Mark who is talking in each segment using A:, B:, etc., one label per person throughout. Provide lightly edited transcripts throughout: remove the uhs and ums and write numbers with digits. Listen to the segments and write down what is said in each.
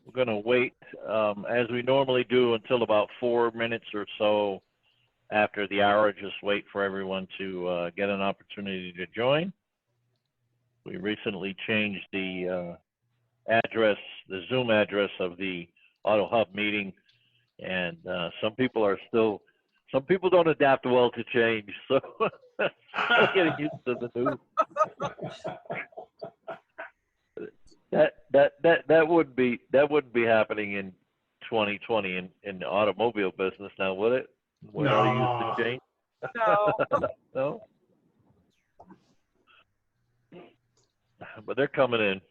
A: We're going to wait, as we normally do, until about 4 minutes or so after the hour. Just wait for everyone to get an opportunity to join. We recently changed the address, the Zoom address of the AutoHub meeting, and some people don't adapt well to change, so still getting used to the new. That wouldn't be happening in 2020 in the automobile business now, would it? We're not used to change.
B: No.
A: No. But they're coming in.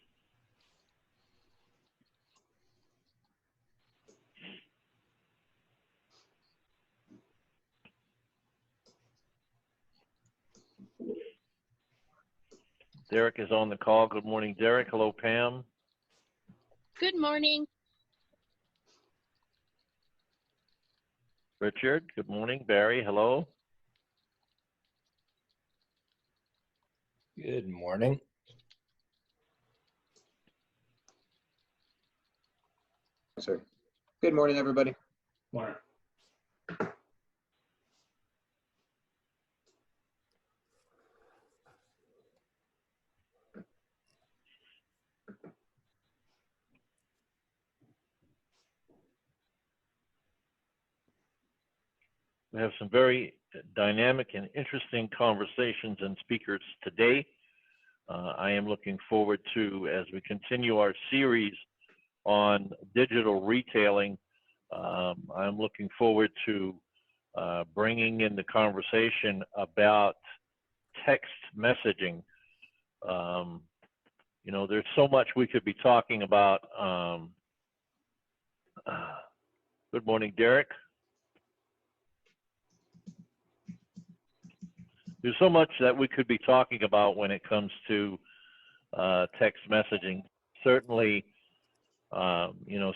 A: Derek is on the call. Good morning, Derek. Hello, Pam.
C: Good morning.
A: Richard, good morning. Barry, hello.
D: Good morning.
E: Sir. Good morning, everybody.
B: Morning.
A: We have some very dynamic and interesting conversations and speakers today. I am looking forward to, as we continue our series on digital retailing, I'm looking forward to bringing in the conversation about text messaging. You know, there's so much we could be talking about. Good morning, Derek. There's so much that we could be talking about when it comes to text messaging. Certainly,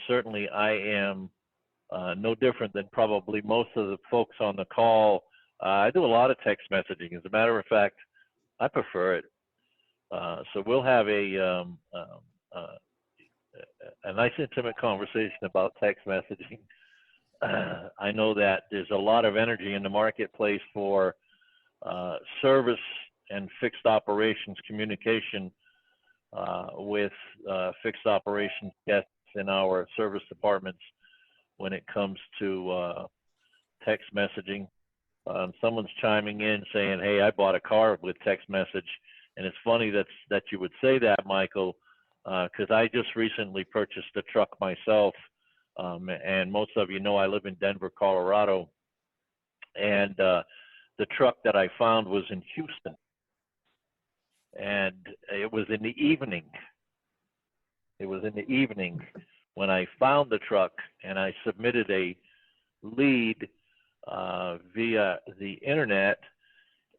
A: certainly I am no different than probably most of the folks on the call. I do a lot of text messaging. As a matter of fact, I prefer it. So we'll have a nice intimate conversation about text messaging. I know that there's a lot of energy in the marketplace for service and fixed operations communication with fixed operations guests in our service departments when it comes to text messaging. Someone's chiming in saying, hey, I bought a car with text message. And it's funny that you would say that, Michael, because I just recently purchased a truck myself. And most of you know I live in Denver, Colorado. And the truck that I found was in Houston, and it was in the evening. It was in the evening when I found the truck, and I submitted a lead via the internet.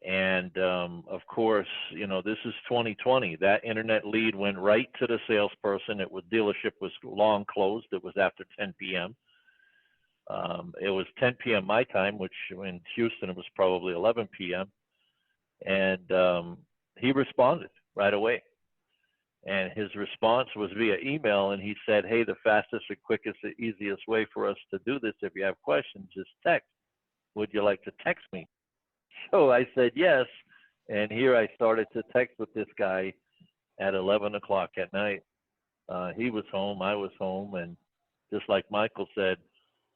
A: And of course, you know, this is 2020. That internet lead went right to the salesperson. Dealership was long closed. It was after 10 p.m. It was 10 p.m. my time, which in Houston it was probably 11 p.m. And he responded right away. And his response was via email, and he said, hey, the fastest and quickest and easiest way for us to do this, if you have questions, is text. Would you like to text me? So I said yes, and here I started to text with this guy at 11 o'clock at night. He was home, I was home, and just like Michael said,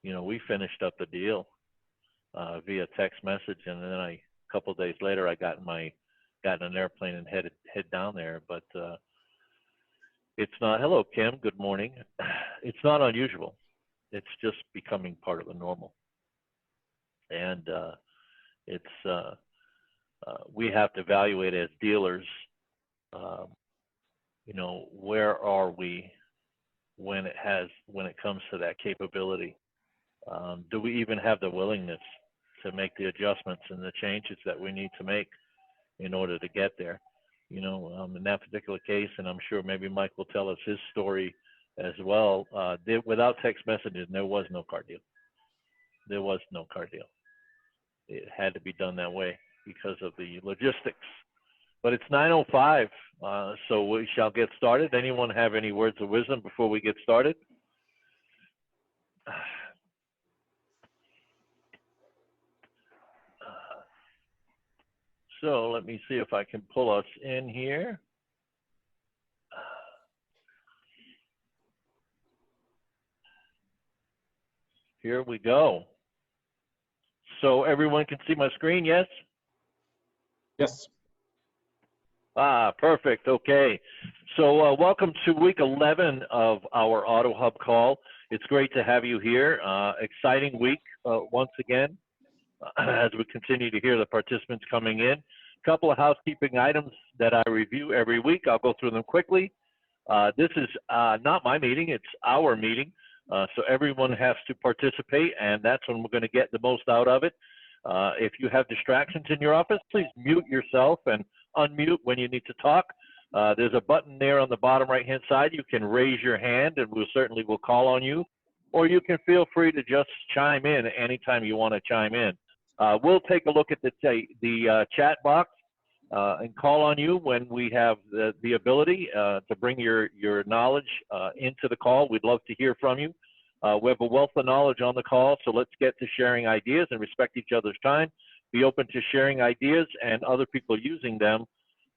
A: you know, we finished up the deal via text message, and then a couple of days later, I got in an airplane and head down there. But it's not. Hello, Kim. Good morning. It's not unusual. It's just becoming part of the normal, and we have to evaluate as dealers. You know, where are we when it comes to that capability? Do we even have the willingness to make the adjustments and the changes that we need to make in order to get there? You know, in that particular case, and I'm sure maybe Mike will tell us his story as well, without text messages, there was no car deal. There was no car deal. It had to be done that way because of the logistics. But it's 9:05, so we shall get started. Anyone have any words of wisdom before we get started? So let me see if I can pull us in here. Here we go. So everyone can see my screen, yes?
E: Yes.
A: Perfect. Okay. So welcome to week 11 of our AutoHub call. It's great to have you here. Exciting week once again as we continue to hear the participants coming in. A couple of housekeeping items that I review every week. I'll go through them quickly. This is not my meeting, it's our meeting. So everyone has to participate, and that's when we're going to get the most out of it. If you have distractions in your office, please mute yourself and unmute when you need to talk. There's a button there on the bottom right-hand side. You can raise your hand, and we'll certainly will call on you. Or you can feel free to just chime in anytime you want to chime in. We'll take a look at the chat box and call on you when we have the ability to bring your knowledge into the call. We'd love to hear from you. We have a wealth of knowledge on the call, so let's get to sharing ideas and respect each other's time. Be open to sharing ideas and other people using them.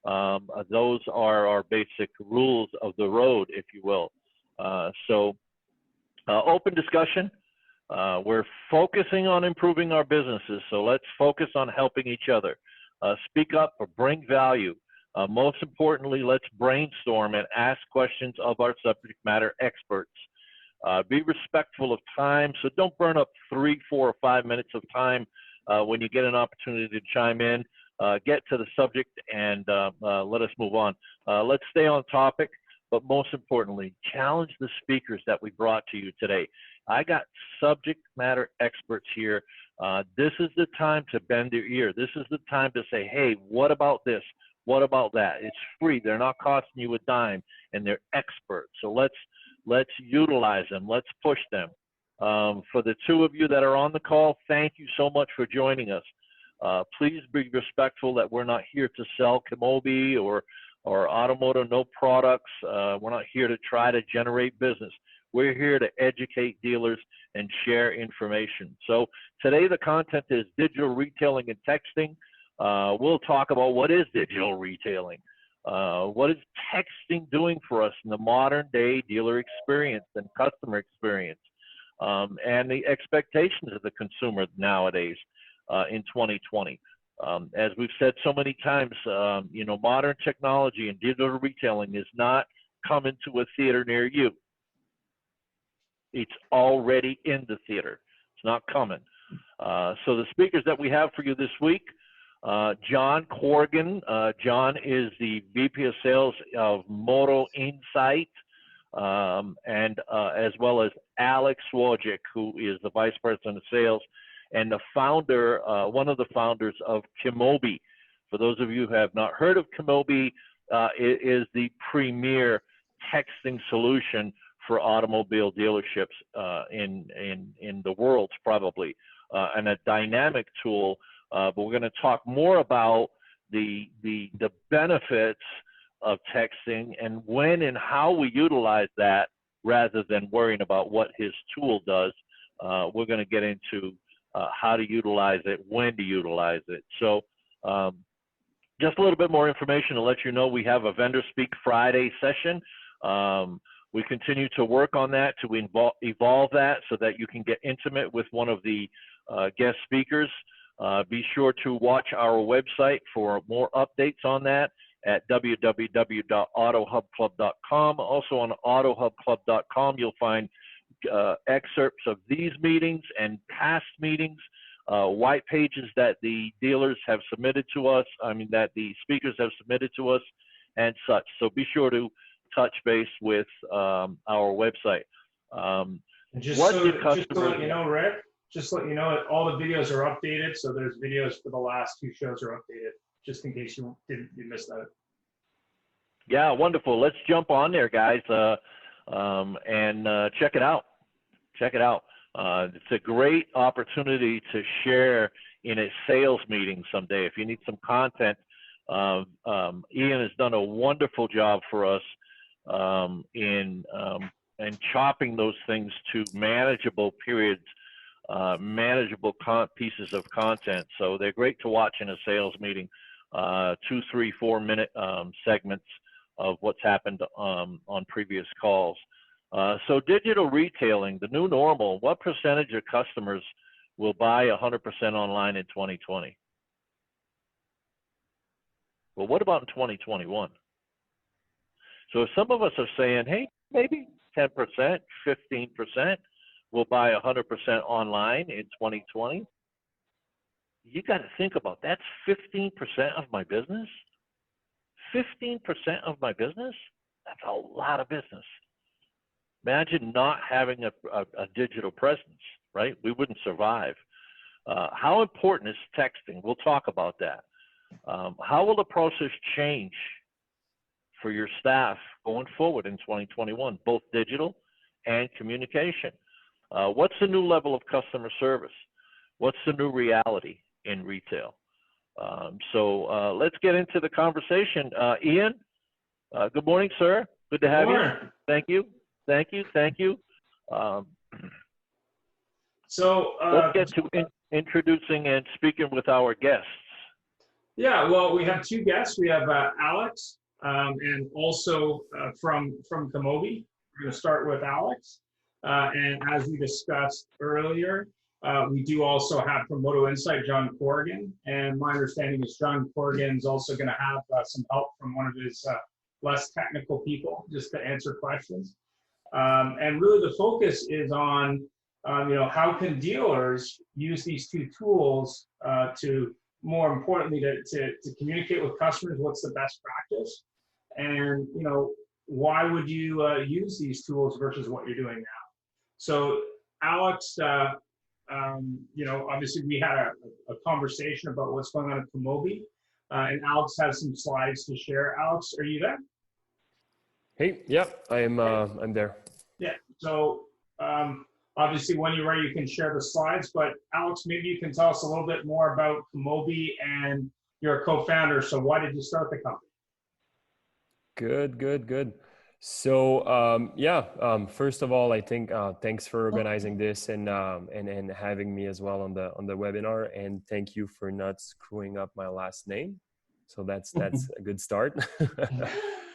A: Those are our basic rules of the road, if you will. Open discussion. We're focusing on improving our businesses, so let's focus on helping each other. Speak up or bring value. Most importantly, let's brainstorm and ask questions of our subject matter experts. Be respectful of time, so don't burn up 3, 4, or 5 minutes of time when you get an opportunity to chime in. Get to the subject and let us move on. Let's stay on topic, but most importantly, challenge the speakers that we brought to you today. I got subject matter experts here. This is the time to bend your ear. This is the time to say, hey, what about this? What about that? It's free. They're not costing you a dime, and they're experts. So let's utilize them. Let's push them. For the two of you that are on the call, thank you so much for joining us. Please be respectful that we're not here to sell Kimobi or Automotive, no products. We're not here to try to generate business. We're here to educate dealers and share information. So today the content is digital retailing and texting. We'll talk about what is digital retailing. What is texting doing for us in the modern day dealer experience and customer experience, and the expectations of the consumer nowadays in 2020. As we've said so many times, modern technology and digital retailing is not coming to a theater near you. It's already in the theater. It's not coming. So the speakers that we have for you this week, John Corrigan. John is the VP of Sales of Moto Insight, and as well as Alex Wojcik, who is the Vice President of Sales and the founder, one of the founders of Kimobi. For those of you who have not heard of Kimobi, it is the premier texting solution for automobile dealerships in the world, probably, and a dynamic tool. But we're going to talk more about the benefits of texting and when and how we utilize that rather than worrying about what his tool does. We're going to get into how to utilize it, when to utilize it. So just a little bit more information to let you know, we have a Vendor Speak Friday session. We continue to work on that to evolve that so that you can get intimate with one of the guest speakers. Be sure to watch our website for more updates on that at www.autohubclub.com. Also on autohubclub.com, you'll find excerpts of these meetings and past meetings, white pages that the dealers have submitted to us, that the speakers have submitted to us, and such. So be sure to touch base with our website.
B: Just to let you know, Rick, just to let you know, all the videos are updated. So there's videos for the last 2 shows are updated, just in case you missed that.
A: Yeah, wonderful. Let's jump on there, guys, and check it out. Check it out. It's a great opportunity to share in a sales meeting someday. If you need some content, Ian has done a wonderful job for us in chopping those things to manageable periods, manageable pieces of content. So they're great to watch in a sales meeting. 2, 3, 4 minute segments of what's happened on previous calls. So digital retailing, the new normal, what percentage of customers will buy 100% online in 2020? Well, what about in 2021? So if some of us are saying, hey, maybe 10%, 15% will buy 100% online in 2020, you got to think about that's 15% of my business. 15% of my business? That's a lot of business. Imagine not having a digital presence, right? We wouldn't survive. How important is texting? We'll talk about that. How will the process change for your staff going forward in 2021, both digital and communication? What's the new level of customer service? What's the new reality in retail? So let's get into the conversation. Ian, good morning, sir. Good to have you. Thank you. Thank you. Thank you. Let's get to introducing and speaking with our guests.
B: Yeah, well, we have two guests. We have Alex and also from Komobi. We're going to start with Alex. And as we discussed earlier, we do also have from Moto Insight, John Corrigan. And my understanding is John Corrigan is also going to have some help from one of his less technical people just to answer questions. And really the focus is on, how can dealers use these two tools to, more importantly, to communicate with customers what's the best practice, and why would you use these tools versus what you're doing now. So Alex, obviously we had a conversation about what's going on at Komobi, and Alex has some slides to share. Alex, are you there?
D: Hey, yeah, I'm there.
B: Yeah, so obviously when you're ready, you can share the slides, but Alex, maybe you can tell us a little bit more about Komobi, and you're a co-founder, so why did you start the company?
D: Good. So first of all, I think thanks for organizing this and having me as well on the webinar, and thank you for not screwing up my last name. So that's a good start.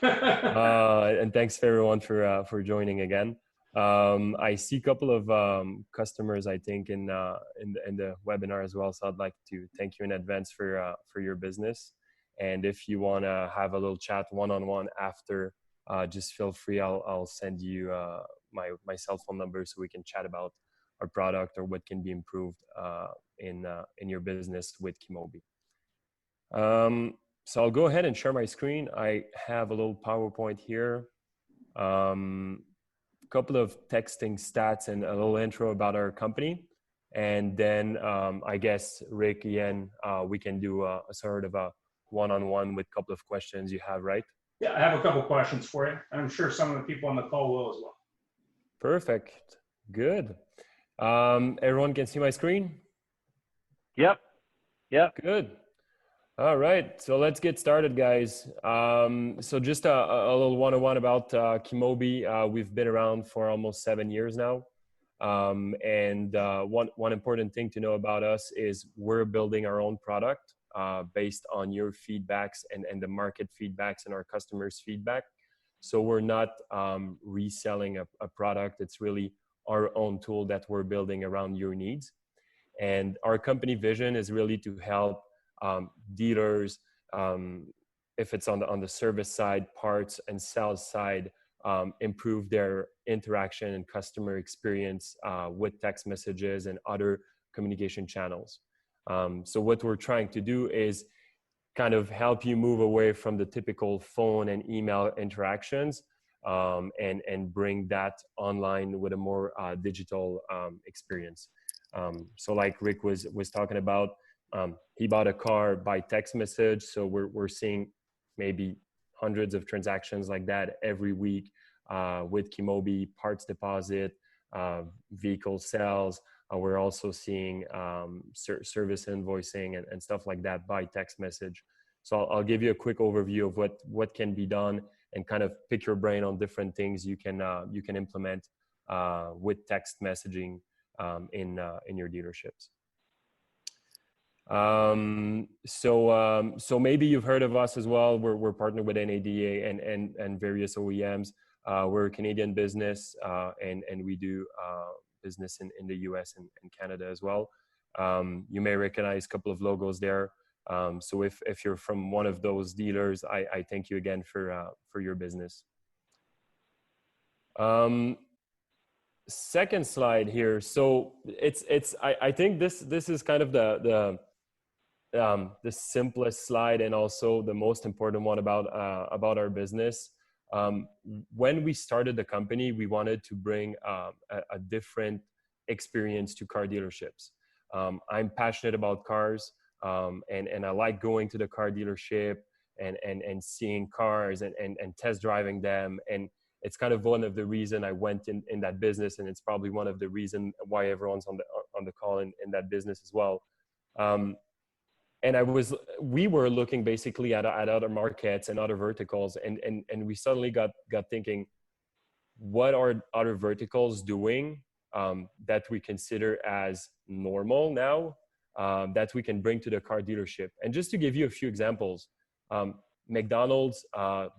D: And thanks for everyone for joining again. I see a couple of customers, I think, in the webinar as well. So I'd like to thank you in advance for your business. And if you want to have a little chat one-on-one after, just feel free. I'll send you my cell phone number so we can chat about our product or what can be improved in your business with Komobi. So I'll go ahead and share my screen. I have a little PowerPoint here. Couple of texting stats and a little intro about our company. And then I guess, Rick, Ian, we can do a sort of a one-on-one with a couple of questions you have, right?
B: Yeah, I have a couple questions for you. I'm sure some of the people on the call will as well.
D: Perfect. Good. Everyone can see my screen?
A: Yep.
D: Good. All right, so let's get started, guys. So just a little one-on-one about Komobi. We've been around for almost 7 years now. And one important thing to know about us is we're building our own product based on your feedbacks and the market feedbacks and our customers' feedback. So we're not reselling a product. It's really our own tool that we're building around your needs. And our company vision is really to help dealers, if it's on the service side, parts and sales side, improve their interaction and customer experience with text messages and other communication channels. So what we're trying to do is kind of help you move away from the typical phone and email interactions and bring that online with a more digital experience. So like Rick was talking about, he bought a car by text message. So we're seeing maybe hundreds of transactions like that every week with Komobi, parts deposit, vehicle sales. We're also seeing service invoicing and stuff like that by text message. So I'll give you a quick overview of what can be done and kind of pick your brain on different things you can implement with text messaging in your dealerships. So maybe you've heard of us as well. We're partnered with NADA and various OEMs. We're a Canadian business, and we do business in the US and Canada as well. You may recognize a couple of logos there. So if you're from one of those dealers, I thank you again for your business. Second slide here. So I think this is kind of the simplest slide and also the most important one about our business. When we started the company, we wanted to bring a different experience to car dealerships. I'm passionate about cars, and I like going to the car dealership and seeing cars and test driving them. And it's kind of one of the reason I went in that business, and it's probably one of the reason why everyone's on the call in that business as well. And we were looking basically at other markets and other verticals, and we suddenly got thinking, what are other verticals doing that we consider as normal now, that we can bring to the car dealership? And just to give you a few examples, McDonald's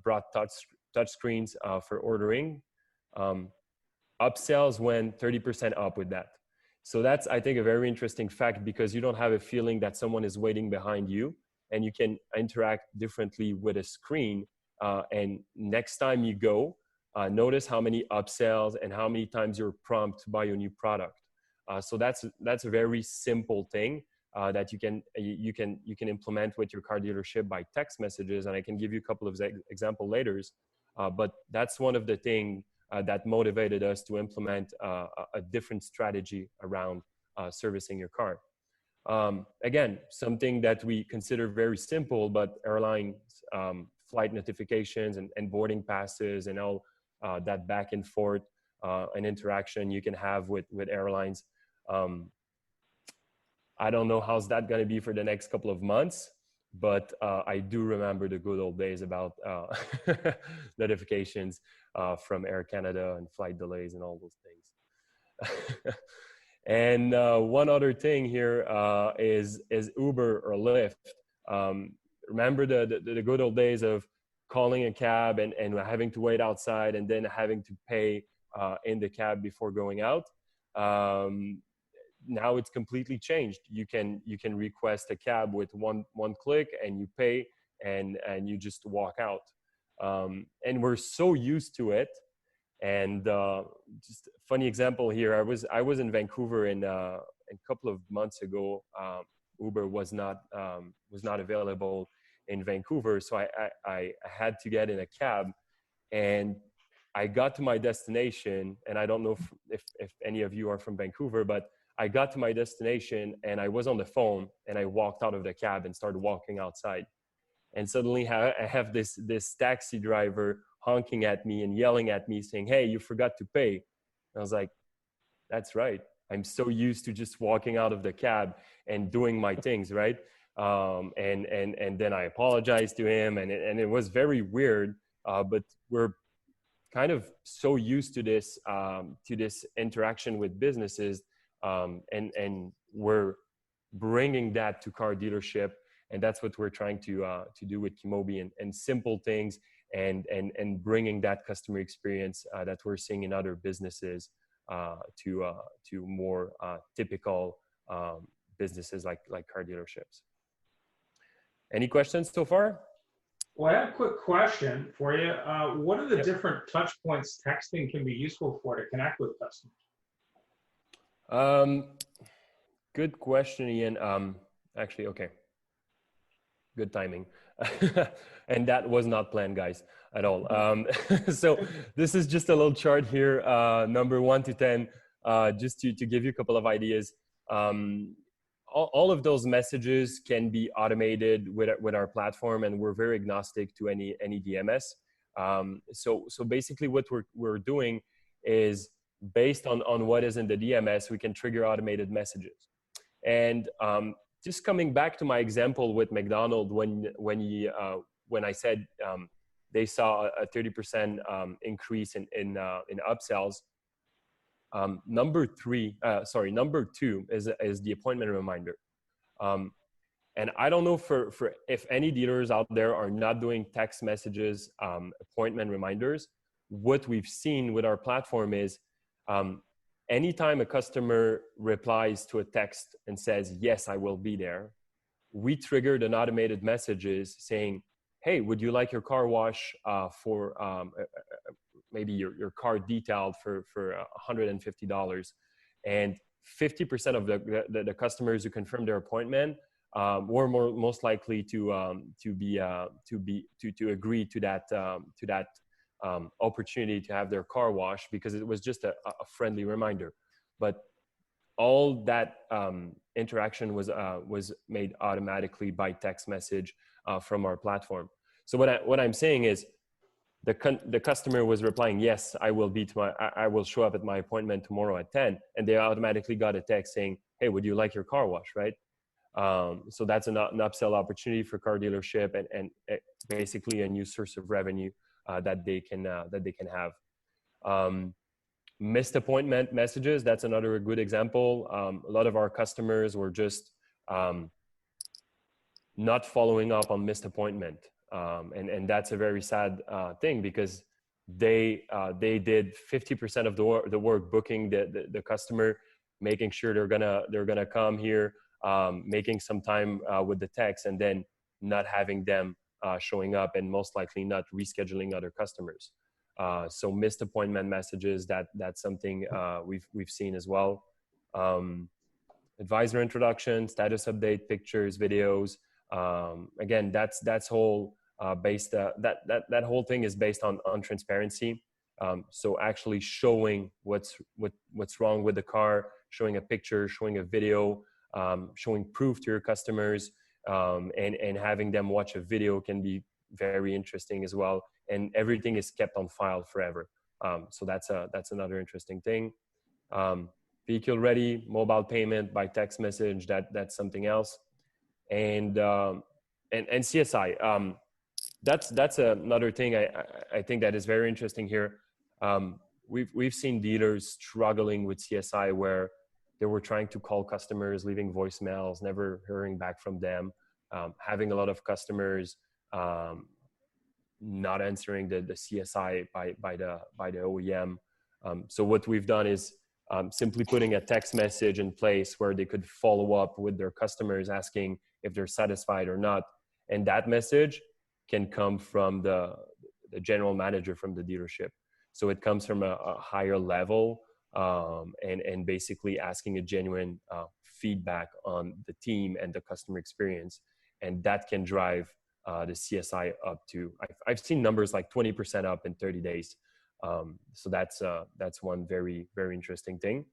D: brought touch screens for ordering. Upsells went 30% up with that. So that's, I think, a very interesting fact, because you don't have a feeling that someone is waiting behind you, and you can interact differently with a screen. And next time you go, notice how many upsells and how many times you're prompted to buy a new product. So that's a very simple thing that you can implement with your car dealership by text messages, and I can give you a couple of example later. But that's one of the things that motivated us to implement a different strategy around servicing your car. Again, something that we consider very simple, but airlines, flight notifications and boarding passes and all that back and forth and interaction you can have with airlines. I don't know how's that going to be for the next couple of months, but I do remember the good old days about notifications from Air Canada and flight delays and all those things. And one other thing here is Uber or Lyft. Remember the good old days of calling a cab and having to wait outside and then having to pay in the cab before going out. Now it's completely changed. You can request a cab with one click, and you pay and you just walk out. And we're so used to it. And just a funny example here, I was in Vancouver a couple of months ago. Uber was not available in Vancouver, so I had to get in a cab, and I got to my destination. And I don't know if any of you are from Vancouver, but I got to my destination and I was on the phone, and I walked out of the cab and started walking outside. And suddenly I have this taxi driver honking at me and yelling at me saying, "Hey, you forgot to pay." And I was like, that's right. I'm so used to just walking out of the cab and doing my things, right? And then I apologized to him, and it was very weird, but we're kind of so used to this interaction with businesses, and we're bringing that to car dealership, and that's what we're trying to do with Kimobi, and simple things, and bringing that customer experience that we're seeing in other businesses to more typical businesses like car dealerships. Any questions so far?
B: Well, I have a quick question for you. What are the different touch points texting can be useful for to connect with customers?
D: Good question, Ian. Actually, okay. Good timing. And that was not planned, guys, at all. So this is just a little chart here, number 1 to 10, just to give you a couple of ideas. All of those messages can be automated with our platform, and we're very agnostic to any DMS. So basically what we're doing is, based on what is in the DMS, we can trigger automated messages. And just coming back to my example with McDonald's, when I said they saw a 30% increase in upsells. Number 2 is the appointment reminder. And I don't know for if any dealers out there are not doing text messages, appointment reminders. What we've seen with our platform is anytime a customer replies to a text and says, yes, I will be there, we triggered an automated messages saying, hey, would you like your car wash for maybe your car detailed for $150? And 50% of the customers who confirmed their appointment were most likely to agree to that opportunity to have their car washed, because it was just a friendly reminder. But all that interaction was made automatically by text message from our platform. So what I'm saying is, the customer was replying, yes, I will show up at my appointment tomorrow at 10, and they automatically got a text saying, hey, would you like your car wash, right? So that's an upsell opportunity for car dealership, and basically a new source of revenue that they can have. Missed appointment messages, that's another good example. A lot of our customers were just not following up on missed appointment. And that's a very sad thing, because they did 50% of the work, booking the customer, making sure they're gonna come here, making some time with the text, and then not having them showing up, and most likely not rescheduling other customers. So missed appointment messages, that's something we've seen as well. Advisor introduction, status update, pictures, videos. Again, that's whole based that whole thing is based on transparency. So actually showing what's wrong with the car, showing a picture, showing a video, showing proof to your customers, and having them watch a video can be very interesting as well. And everything is kept on file forever. So that's another interesting thing. Vehicle ready, mobile payment by text message, that's something else. And CSI, that's another thing I think that is very interesting here. We've seen dealers struggling with CSI, where they were trying to call customers, leaving voicemails, never hearing back from them, having a lot of customers not answering the CSI by the OEM. So what we've done is simply putting a text message in place where they could follow up with their customers, asking if they're satisfied or not. And that message can come from the general manager from the dealership. So it comes from a higher level, and basically asking a genuine feedback on the team and the customer experience. And that can drive the CSI up to, I've seen numbers like 20% up in 30 days. So that's one very, very interesting thing.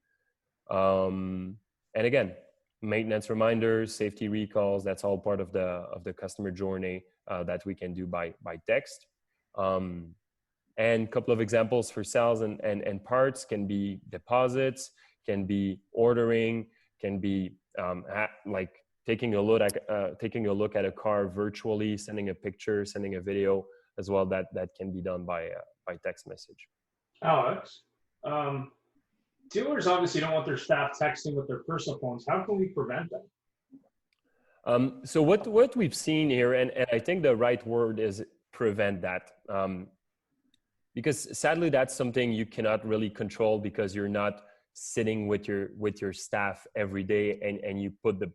D: And again, maintenance reminders, safety recalls, that's all part of the customer journey that we can do by text. And a couple of examples for sales and parts can be deposits, can be ordering, can be like taking a look at a car virtually, sending a picture, sending a video as well. That can be done by text message.
B: Alex, dealers obviously don't want their staff texting with their personal phones. How can we prevent that?
D: So what we've seen here, and I think the right word is prevent that, because sadly that's something you cannot really control, because you're not sitting with your staff every day, and you put the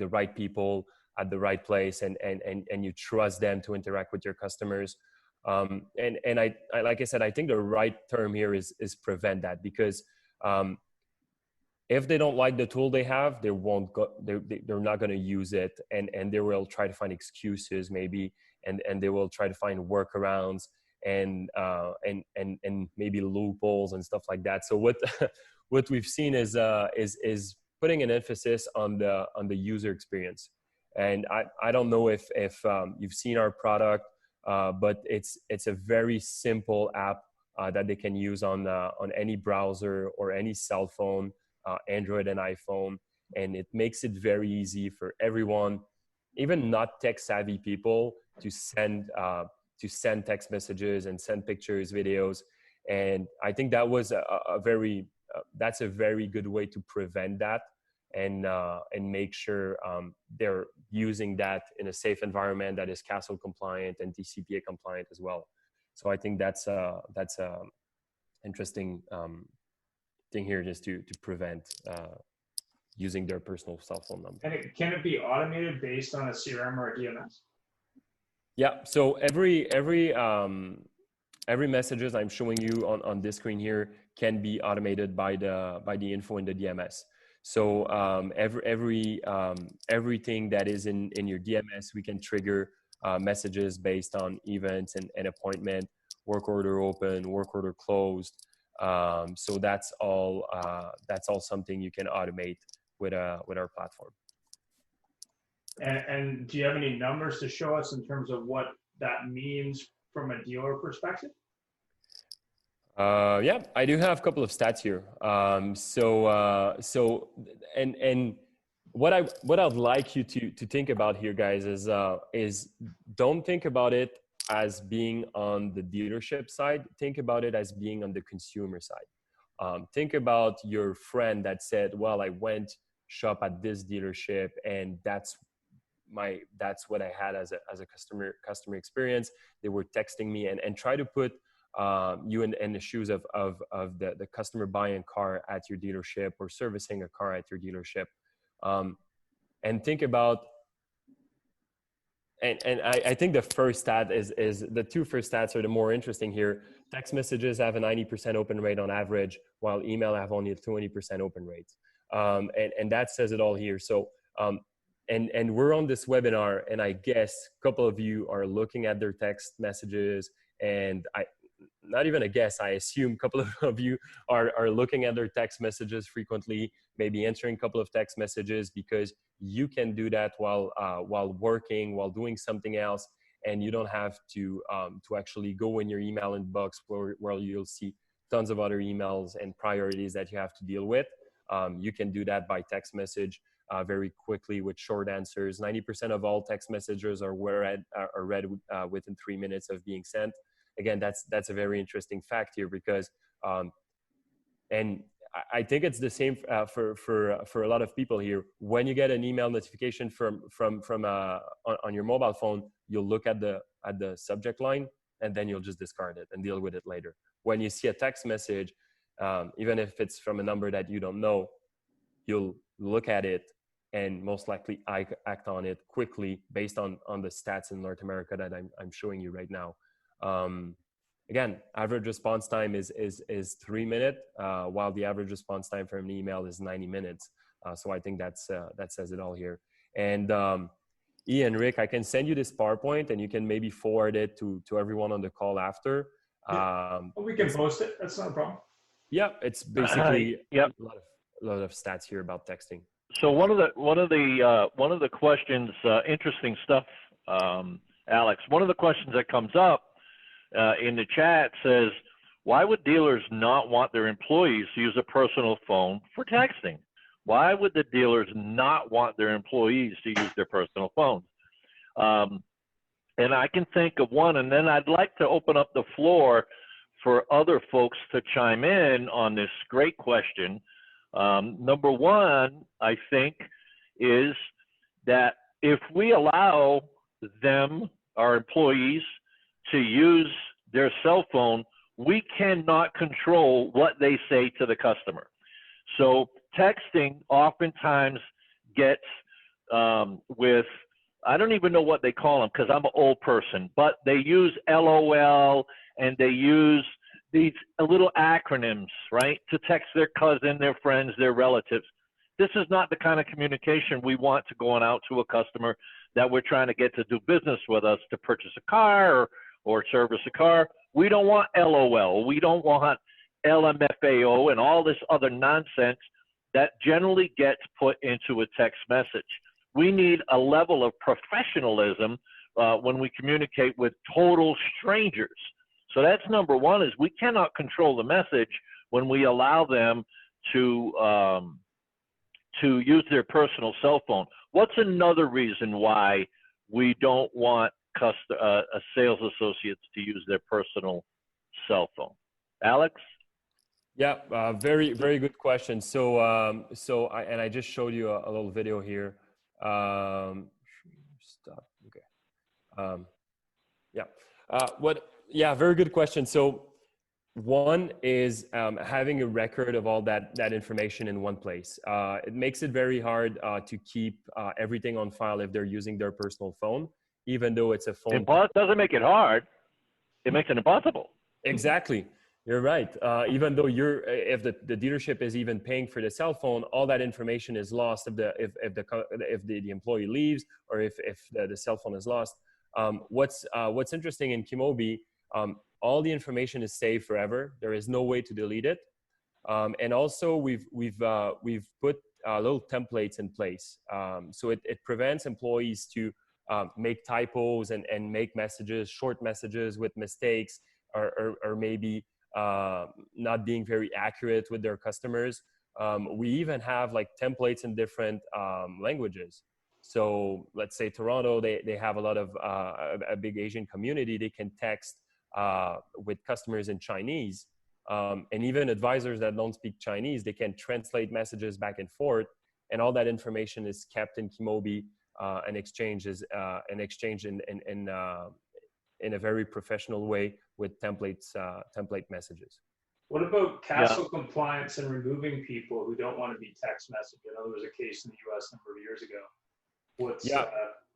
D: right people at the right place, and you trust them to interact with your customers. And I like I said, I think the right term here is prevent that, because if they don't like the tool they have, they won't go, they're not going to use it, and they will try to find excuses maybe, and they will try to find workarounds and maybe loopholes and stuff like that. So what we've seen is putting an emphasis on the user experience. And I don't know if you've seen our product, but it's a very simple app that they can use on any browser or any cell phone, Android and iPhone, and it makes it very easy for everyone, even not tech savvy people, to send text messages and send pictures, videos. And I think that was that's a very good way to prevent that. and make sure they're using that in a safe environment that is CASL compliant and TCPA compliant as well. So I think that's interesting thing here, just to prevent using their personal cell phone number.
B: And can it be automated based on a CRM or a DMS?
D: Yeah. So every messages I'm showing you on this screen here can be automated by the info in the DMS. So everything that is in your DMS, we can trigger messages based on events and appointment, work order open, work order closed. So that's all something you can automate with our platform.
B: And do you have any numbers to show us in terms of what that means from a dealer perspective?
D: Yeah, I do have a couple of stats here. And what I'd like you to think about here, guys, is don't think about it as being on the dealership side. Think about it as being on the consumer side. Think about your friend that said, well, I went shop at this dealership and that's what I had as a customer experience. They were texting me, and try to put you in the shoes of the customer buying a car at your dealership or servicing a car at your dealership, and think about. And I think the first stat is the two first stats are the more interesting here. Text messages have a 90% open rate on average, while email have only a 20% open rate. And that says it all here. So, and we're on this webinar, and I guess a couple of you are looking at their text messages, and not even a guess, I assume a couple of you are looking at their text messages frequently, maybe answering a couple of text messages, because you can do that while working, while doing something else, and you don't have to actually go in your email inbox where you'll see tons of other emails and priorities that you have to deal with. You can do that by text message very quickly with short answers. 90% of all text messages are read within 3 minutes of being sent. Again, that's a very interesting fact here, because and I think it's the same for a lot of people here. When you get an email notification from on your mobile phone, you'll look at the subject line, and then you'll just discard it and deal with it later. When you see a text message, even if it's from a number that you don't know, you'll look at it and most likely act on it quickly based on the stats in North America that I'm showing you right now. Again, average response time is 3 minutes, while the average response time for an email is 90 minutes. So I think that says it all here. And Ian, Rick, I can send you this PowerPoint, and you can maybe forward it to everyone on the call after.
B: We can post it. That's not a problem.
D: Yeah, it's basically
A: yep.
D: a lot of stats here about texting.
A: So one of the questions, interesting stuff, Alex. One of the questions that comes up in the chat says, why would dealers not want their employees to use a personal phone for texting? Why would the dealers not want their employees to use their personal phones? And I can think of one, and then I'd like to open up the floor for other folks to chime in on this great question. Number one, I think, is that if we allow them, our employees, to use their cell phone, we cannot control what they say to the customer. So texting oftentimes gets with, I don't even know what they call them because I'm an old person, but they use LOL and they use these little acronyms, right, to text their cousin, their friends, their relatives. This is not the kind of communication we want to go out to a customer that we're trying to get to do business with us to purchase a car or service a car. We don't want LOL. We don't want LMFAO and all this other nonsense that generally gets put into a text message. We need a level of professionalism when we communicate with total strangers. So that's number one, is we cannot control the message when we allow them to use their personal cell phone. What's another reason why we don't want sales associates to use their personal cell phone? Alex?
D: Yeah, very good question. So, I just showed you a little video here. Stop. Okay. Yeah. Yeah, very good question. So, one is having a record of all that information in one place. It makes it very hard to keep everything on file if they're using their personal phone, even though it's a phone.
A: Doesn't make it hard. It makes it impossible.
D: Exactly. You're right. Even though if the dealership is even paying for the cell phone, all that information is lost if the employee leaves, or if the cell phone is lost. What's interesting in Kimobi, all the information is saved forever. There is no way to delete it. And also we've put little templates in place. So it prevents employees to make typos and make messages, short messages with mistakes, or maybe not being very accurate with their customers. We even have like templates in different languages. So let's say Toronto, they have a lot of a big Asian community. They can text with customers in Chinese, and even advisors that don't speak Chinese, they can translate messages back and forth, and all that information is kept in Kimobi and exchanged in a very professional way with template messages.
B: What about castle compliance and removing people who don't want to be text messaged? I know there was a case in the U.S. a number of years ago.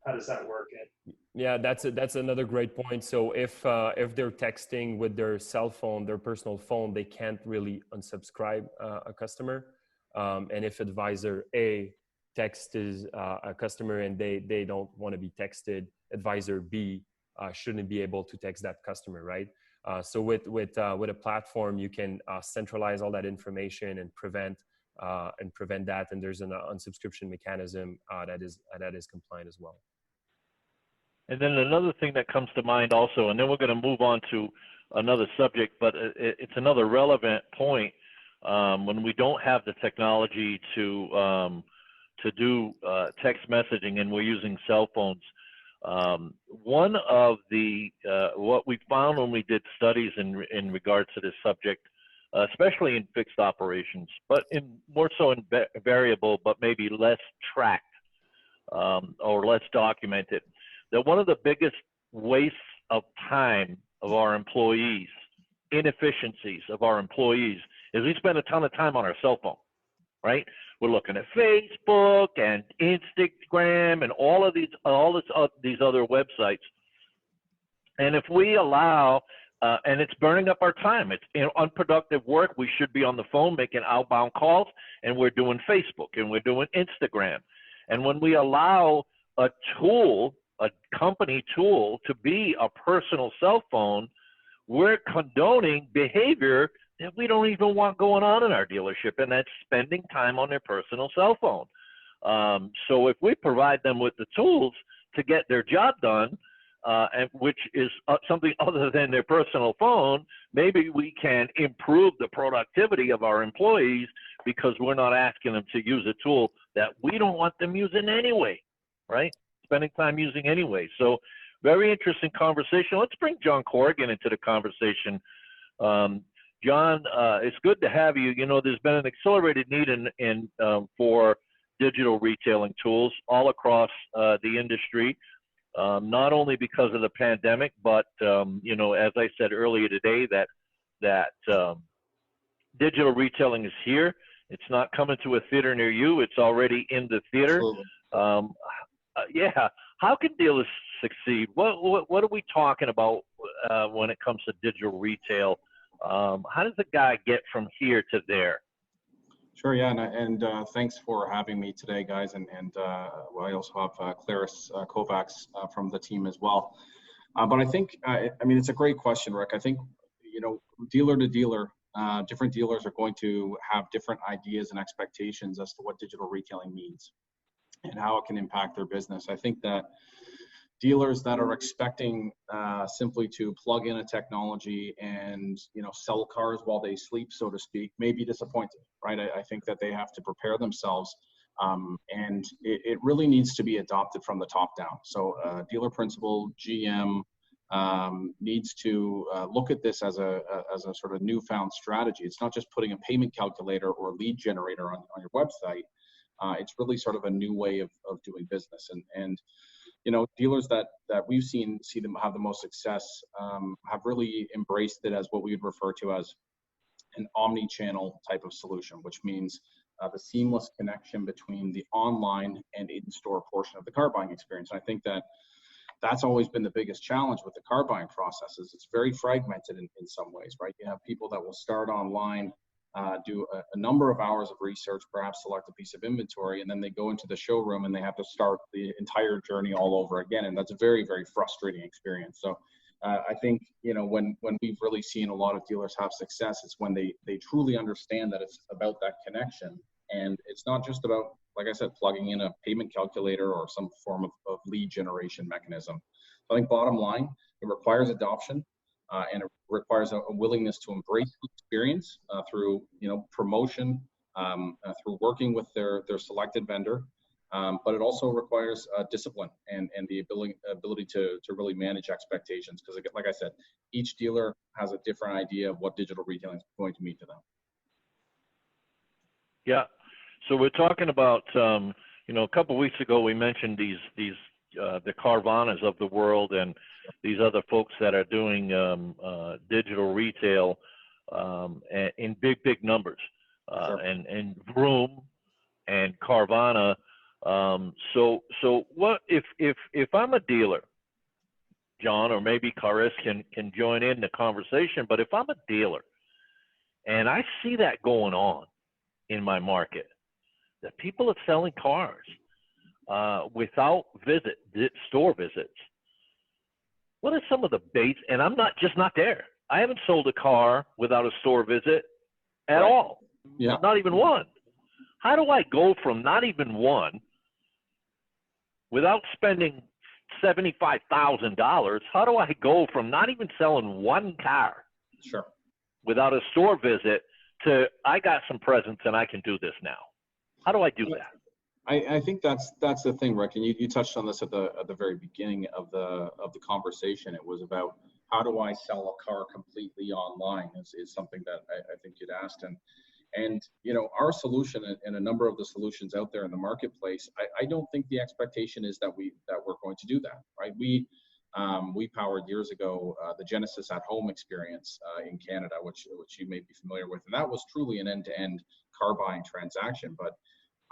B: How does that work?
D: Yeah, that's another great point. So if they're texting with their cell phone, their personal phone, they can't really unsubscribe a customer. And if advisor A texts a customer and they don't want to be texted, advisor B shouldn't be able to text that customer, right? So with a platform, you can centralize all that information and prevent that. And there's an unsubscription mechanism that is compliant as well.
A: And then another thing that comes to mind also, and then we're going to move on to another subject, but it's another relevant point when we don't have the technology to do text messaging and we're using cell phones. One of the what we found when we did studies in regards to this subject, especially in fixed operations, but more so in variable, but maybe less tracked or less documented, that one of the biggest wastes of time of our employees, inefficiencies of our employees, is we spend a ton of time on our cell phone, right? We're looking at Facebook and Instagram and all these other websites. And if we allow, and it's burning up our time, it's unproductive work. We should be on the phone making outbound calls, and we're doing Facebook and we're doing Instagram. And when we allow a tool, a company tool, to be a personal cell phone, we're condoning behavior that we don't even want going on in our dealership, and that's spending time on their personal cell phone. So if we provide them with the tools to get their job done, and which is something other than their personal phone, maybe we can improve the productivity of our employees because we're not asking them to use a tool that we don't want them using anyway, right? Spending time using anyway. So very interesting conversation. Let's bring John Corrigan into the conversation. John, it's good to have you. You know, there's been an accelerated need for digital retailing tools all across the industry, not only because of the pandemic, but you know, as I said earlier today, that digital retailing is here. It's not coming to a theater near you. It's already in the theater. Yeah. How can dealers succeed? What are we talking about when it comes to digital retail? How does a guy get from here to there?
E: Sure, yeah, and thanks for having me today, guys, and I also have Claris Kovacs from the team as well. But I think, I mean, it's a great question, Rick. I think, you know, dealer to dealer, different dealers are going to have different ideas and expectations as to what digital retailing means and how it can impact their business. I think that dealers that are expecting simply to plug in a technology and, you know, sell cars while they sleep, so to speak, may be disappointed, right? I think that they have to prepare themselves, and it really needs to be adopted from the top down. So dealer principal, GM, needs to look at this as a sort of newfound strategy. It's not just putting a payment calculator or lead generator on your website. It's really sort of a new way of doing business. And you know, dealers that we've see them have the most success have really embraced it as what we would refer to as an omni-channel type of solution, which means the seamless connection between the online and in-store portion of the car buying experience. And I think that that's always been the biggest challenge with the car buying process. Is it's very fragmented in some ways, right? You have people that will start online, do a number of hours of research, perhaps select a piece of inventory, and then they go into the showroom and they have to start the entire journey all over again. And that's a very, very frustrating experience. So I think, you know, when we've really seen a lot of dealers have success, it's when they truly understand that it's about that connection. And it's not just about, like I said, plugging in a payment calculator or some form of lead generation mechanism. So I think bottom line, it requires adoption and it requires a willingness to embrace the experience through, you know, promotion, through working with their selected vendor. But it also requires discipline and the ability to really manage expectations. Because like I said, each dealer has a different idea of what digital retailing is going to mean to them.
A: Yeah. So we're talking about, you know, a couple of weeks ago we mentioned the Carvanas of the world and these other folks that are doing digital retail in big numbers,
E: Sure.
A: and Vroom and Carvana. So what if I'm a dealer, John, or maybe Karis can join in the conversation, but if I'm a dealer and I see that going on in my market, that people are selling cars without store visits, what are some of the baits? And I'm not there. I haven't sold a car without a store visit at all.
E: Yeah.
A: Not even one. How do I go from not even one without spending $75,000? How do I go from not even selling one car
E: Sure.
A: without a store visit to I got some presents and I can do this now? How do I do that?
E: I think that's the thing, Rick, and you touched on this at the very beginning of the conversation. It was about how do I sell a car completely online is something that I think you'd asked. And you know, our solution and a number of the solutions out there in the marketplace, I don't think the expectation is that we're going to do that, right? We powered years ago the Genesis at Home experience in Canada, which you may be familiar with, and that was truly an end-to-end car buying transaction. But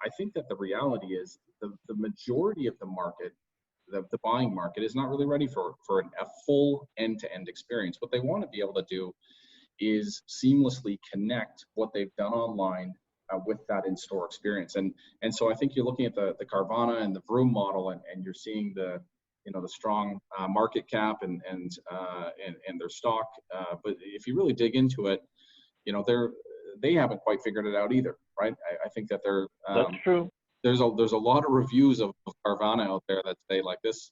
E: I think that the reality is the majority of the market, the buying market, is not really ready for a full end-to-end experience. What they want to be able to do is seamlessly connect what they've done online with that in-store experience. And so I think you're looking at the Carvana and the Vroom model, and you're seeing the strong market cap and their stock. But if you really dig into it, you know, they haven't quite figured it out either, right? I think that
A: That's true.
E: There's a lot of reviews of Carvana out there that say like this,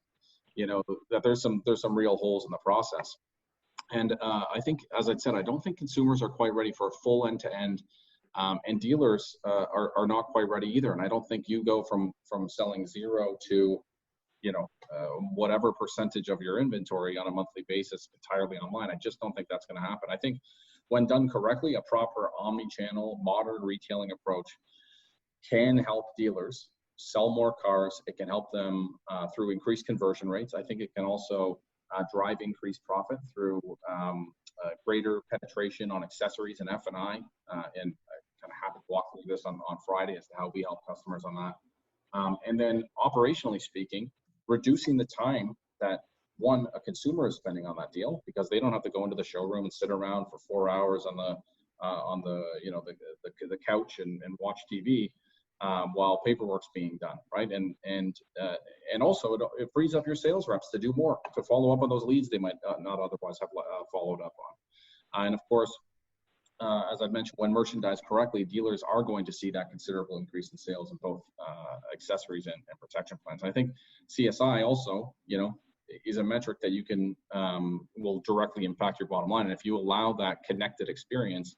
E: you know, that there's some real holes in the process. And I think, as I said, I don't think consumers are quite ready for a full end-to-end, and dealers are not quite ready either. And I don't think you go from selling zero to, you know, whatever percentage of your inventory on a monthly basis entirely online. I just don't think that's going to happen. I think when done correctly, a proper omni-channel modern retailing approach can help dealers sell more cars. It can help them through increased conversion rates. I think it can also drive increased profit through greater penetration on accessories and F&I. And I kind of happy to walk through this on Friday as to how we help customers on that. And then operationally speaking, reducing the time that a consumer is spending on that deal, because they don't have to go into the showroom and sit around for 4 hours on the couch and watch TV while paperwork's being done, right? And also it frees up your sales reps to do more, to follow up on those leads they might not otherwise have followed up on. And of course, as I mentioned, when merchandised correctly, dealers are going to see that considerable increase in sales in both accessories and protection plans. And I think CSI also, you know, is a metric that you can will directly impact your bottom line. And if you allow that connected experience,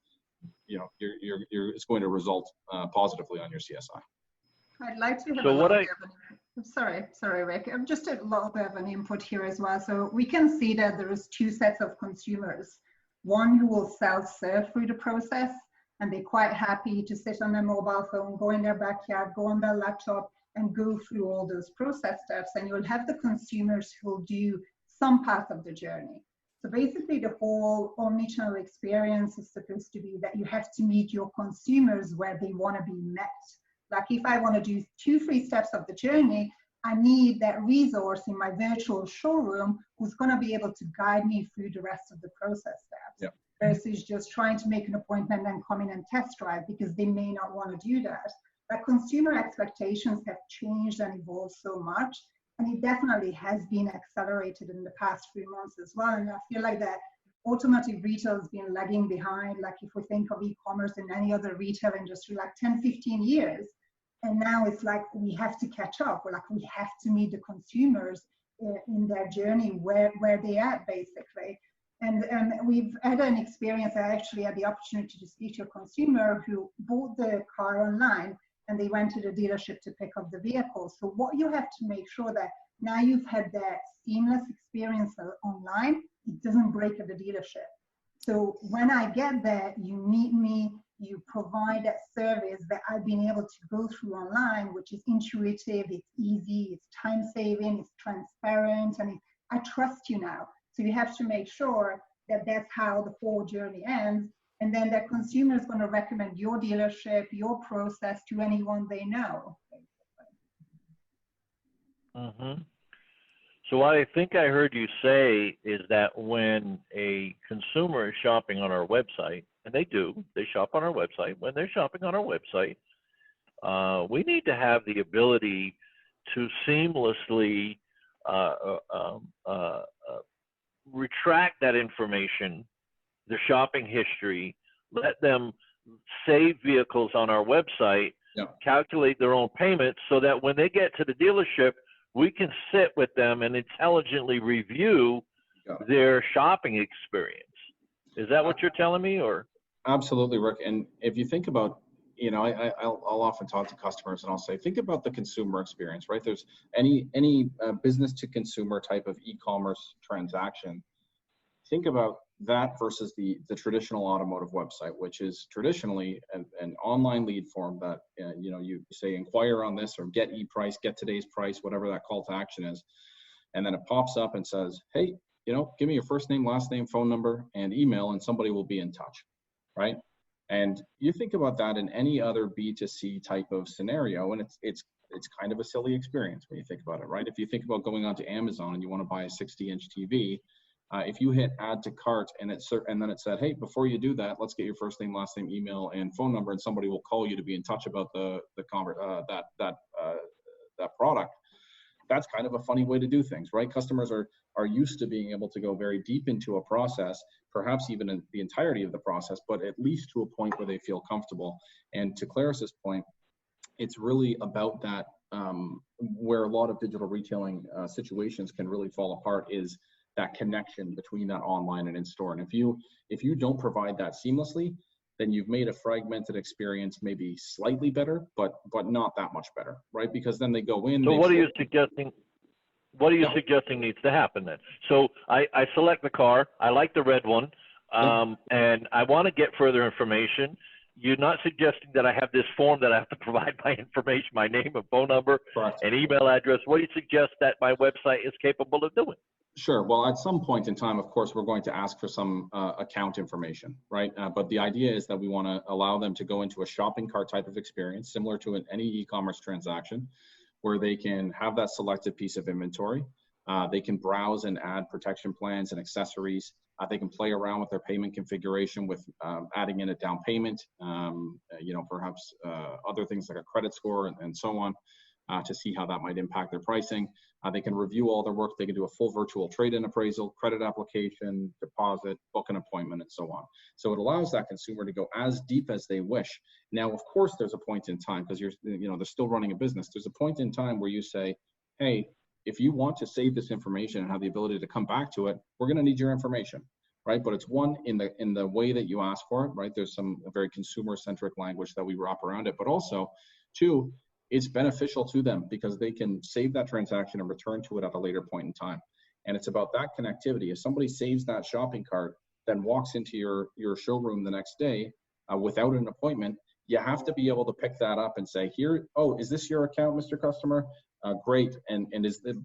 E: you know, it's going to result positively on your CSI.
F: I'd like to have
A: So
F: a
A: what
F: little bit of Sorry, Rick. Just a little bit of an input here as well. So we can see that there is two sets of consumers. One who will self-serve through the process, and they're quite happy to sit on their mobile phone, go in their backyard, go on their laptop, and go through all those process steps. And you'll have the consumers who will do some part of the journey. So basically, the whole omnichannel experience is supposed to be that you have to meet your consumers where they want to be met. Like if I want to do 2-3 steps of the journey, I need that resource in my virtual showroom who's going to be able to guide me through the rest of the process steps.
E: Yep.
F: Versus just trying to make an appointment and come in and test drive, because they may not want to do that. That consumer expectations have changed and evolved so much, and it definitely has been accelerated in the past few months as well. And I feel like that automotive retail has been lagging behind. Like if we think of e-commerce in any other retail industry, like 10, 15 years. And now it's like we have to catch up. We're like, we have to meet the consumers in their journey where they are, basically. And we've had an experience. I actually had the opportunity to speak to a consumer who bought the car online, and they went to the dealership to pick up the vehicle. So what you have to make sure that now you've had that seamless experience online, it doesn't break at the dealership. So when I get there, you meet me, you provide that service that I've been able to go through online, which is intuitive, it's easy, it's time saving, it's transparent, and I trust you now. So you have to make sure that that's how the whole journey ends. And then that consumer is going to recommend your dealership, your process to anyone they know.
A: Mm-hmm. So what I think I heard you say is that when a consumer is shopping on our website, and they shop on our website, when they're shopping on our website, we need to have the ability to seamlessly retract that information, their shopping history, let them save vehicles on our website, calculate their own payments, so that when they get to the dealership, we can sit with them and intelligently review their shopping experience. Is that what you're telling me, or?
E: Absolutely, Rick. And if you think about, I'll often talk to customers and I'll say, think about the consumer experience, right? There's any business to consumer type of e-commerce transaction. Think about that versus the traditional automotive website, which is traditionally an online lead form that, you say inquire on this or get e-price, get today's price, whatever that call to action is. And then it pops up and says, hey, give me your first name, last name, phone number, and email, and somebody will be in touch, right? And you think about that in any other B2C type of scenario, and it's kind of a silly experience when you think about it, right? If you think about going onto Amazon and you want to buy a 60-inch TV, if you hit add to cart and then it said, hey, before you do that, let's get your first name, last name, email, and phone number, and somebody will call you to be in touch about that product. That's kind of a funny way to do things, right? Customers are used to being able to go very deep into a process, perhaps even in the entirety of the process, but at least to a point where they feel comfortable. And to Claris's point, it's really about that, where a lot of digital retailing situations can really fall apart is that connection between that online and in store. And if you don't provide that seamlessly, then you've made a fragmented experience maybe slightly better, but not that much better, right? Because then they go in.
A: So what are you suggesting? What are you suggesting needs to happen then? So I select the car. I like the red one, and I want to get further information. You're not suggesting that I have this form that I have to provide my information, my name and phone number, and email address. What do you suggest that my website is capable of doing?
E: Sure. Well, at some point in time, of course, we're going to ask for some account information, right? But the idea is that we want to allow them to go into a shopping cart type of experience, similar to any e-commerce transaction, where they can have that selected piece of inventory. They can browse and add protection plans and accessories. They can play around with their payment configuration with adding in a down payment, perhaps other things like a credit score and so on. To see how that might impact their pricing. They can review all their work. They can do a full virtual trade-in appraisal, credit application, deposit, book an appointment, and so on. So it allows that consumer to go as deep as they wish. Now, of course, there's a point in time, because they're still running a business. There's a point in time where you say, hey, if you want to save this information and have the ability to come back to it, we're going to need your information, right? But it's one, in the way that you ask for it, right? There's some very consumer-centric language that we wrap around it, but also two, it's beneficial to them because they can save that transaction and return to it at a later point in time. And it's about that connectivity. If somebody saves that shopping cart, then walks into your showroom the next day without an appointment, you have to be able to pick that up and say, here, oh, is this your account, Mr. Customer? Great. And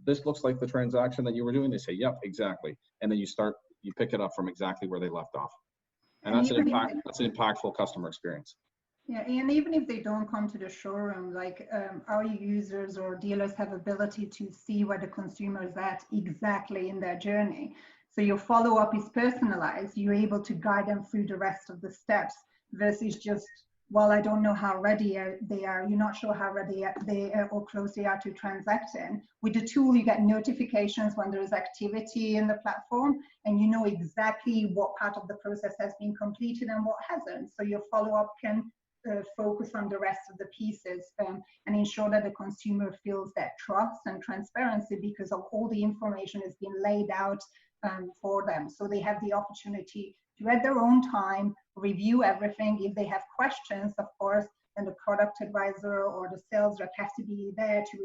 E: this looks like the transaction that you were doing? They say, yep, exactly. And then you pick it up from exactly where they left off. And that's an impactful customer experience.
F: Yeah, and even if they don't come to the showroom, like our users or dealers have ability to see where the consumer is at exactly in their journey. So your follow-up is personalized. You're able to guide them through the rest of the steps versus just, well, I don't know how ready they are. You're not sure how ready they are or close they are to transacting. With the tool, you get notifications when there is activity in the platform, and you know exactly what part of the process has been completed and what hasn't. So your follow-up can focus on the rest of the pieces and ensure that the consumer feels that trust and transparency because of all the information is being laid out for them. So they have the opportunity to, at their own time, review everything. If they have questions, of course, then the product advisor or the sales rep has to be there to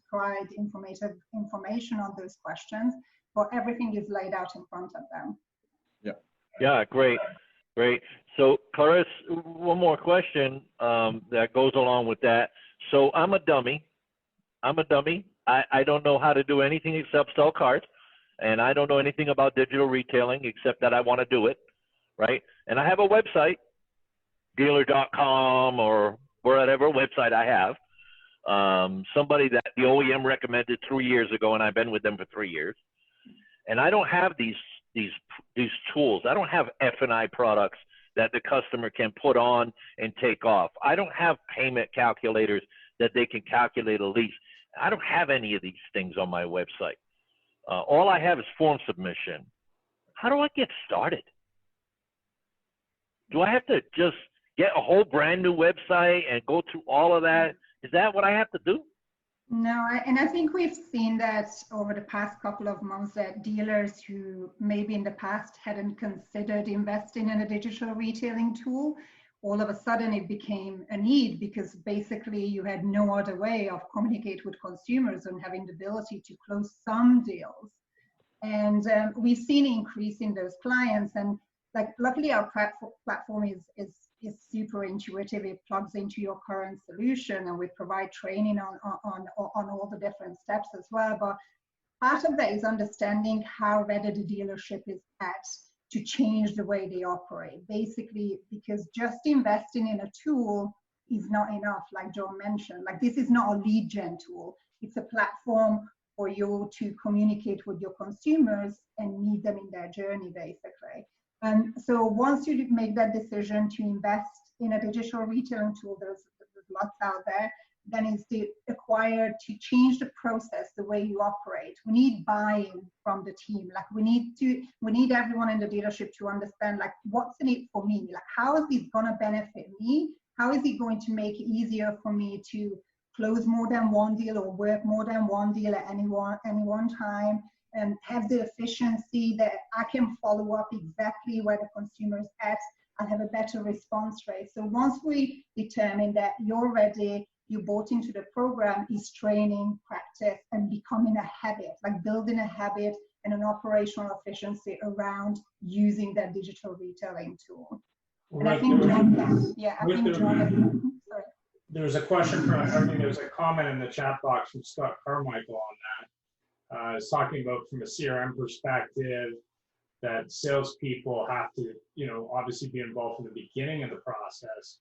F: provide information on those questions, but everything is laid out in front of them.
A: Yeah, great. So, Clarisse, one more question that goes along with that. So I'm a dummy. I don't know how to do anything except sell cars, and I don't know anything about digital retailing except that I want to do it, right? And I have a website, dealer.com or whatever website I have. Somebody that the OEM recommended 3 years ago, and I've been with them for 3 years. And I don't have these tools. I don't have F&I products that the customer can put on and take off. I don't have payment calculators that they can calculate a lease. I don't have any of these things on my website. All I have is form submission. How do I get started? Do I have to just get a whole brand new website and go through all of that? Is that what I have to do?
F: No, and I think we've seen that over the past couple of months that dealers who maybe in the past hadn't considered investing in a digital retailing tool, all of a sudden it became a need because basically you had no other way of communicate with consumers and having the ability to close some deals. And we've seen an increase in those clients. And like, luckily our platform is super intuitive. It plugs into your current solution, and we provide training on all the different steps as well. But part of that is understanding how ready the dealership is at to change the way they operate. Basically, because just investing in a tool is not enough, like Joe mentioned. Like, this is not a lead gen tool. It's a platform for you to communicate with your consumers and meet them in their journey, basically. And so once you make that decision to invest in a digital retailing tool, there's lots out there, then it's required to change the process, the way you operate. We need buy-in from the team. Like, we need everyone in the dealership to understand, like, what's in it for me? Like, how is this gonna benefit me? How is it going to make it easier for me to close more than one deal or work more than one deal at any one time? And have the efficiency that I can follow up exactly where the consumer is at and have a better response rate. So once we determine that you're ready, you bought into the program, is training, practice, and becoming a habit, like building a habit and an operational efficiency around using that digital retailing tool. And I think John, sorry.
B: There's a question from, I mean, there's a comment in the chat box from Scott Carmichael on that. It's talking about from a CRM perspective that salespeople have to, obviously be involved from the beginning of the process.